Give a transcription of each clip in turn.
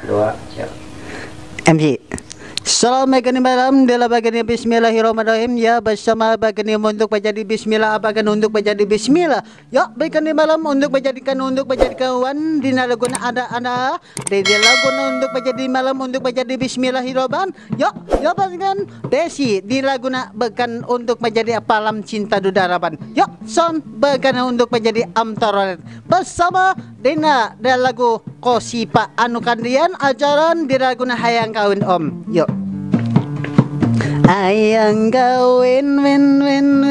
dua, ya. MC. Salam bagani malam dalam bagani bismillahirrahmanirrahim ya bersama bagani untuk menjadi bismillah abagan untuk menjadi bismillah ya bagani malam untuk menjadikan wan di laguna ada di laguna untuk menjadi malam untuk menjadi bismillahirrahmanirrahim ya bagan desi di laguna bagan untuk menjadi apalam cinta dudaraban ya son bagan untuk menjadi amtarolet bersama Dina dan lagu Kosipa anu kandian ajaran di laguna hayang kawin om yuk hayang kawin win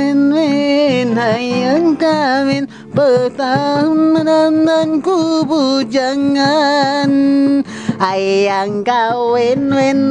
hayang kawin pertahanan ku bujangan hayang kawin win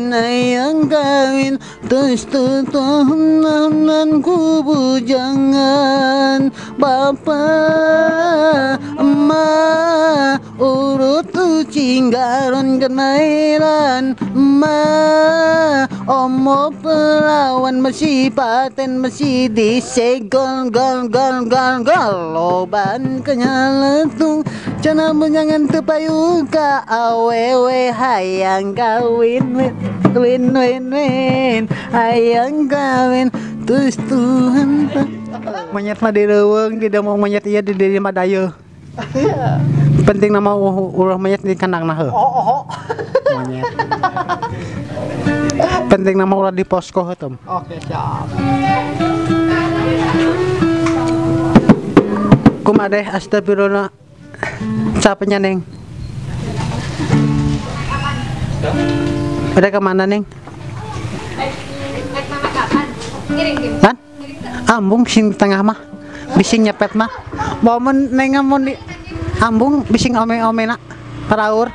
hayang kawin terus pertahanan ku bujangan bapak emak urut cinggaron kenairan emak omo pelawan masih paten masih disegol gol loban kenyaletung cana menyangan tepayuka awewe hayang kawin win hayang kawin terus Tuhan monyet mah direuweung tidak mau monyet iya di diri mah dayu penting nama ulah monyet di kandangna heuh monyet penting nama ulah di posko heuh. Oke siap. Kumadeh astagfirullah capenya neng ada kemana neng kan ambung sing tengah mah bising nyepet mah momen neng di ambung bising ome nak paraur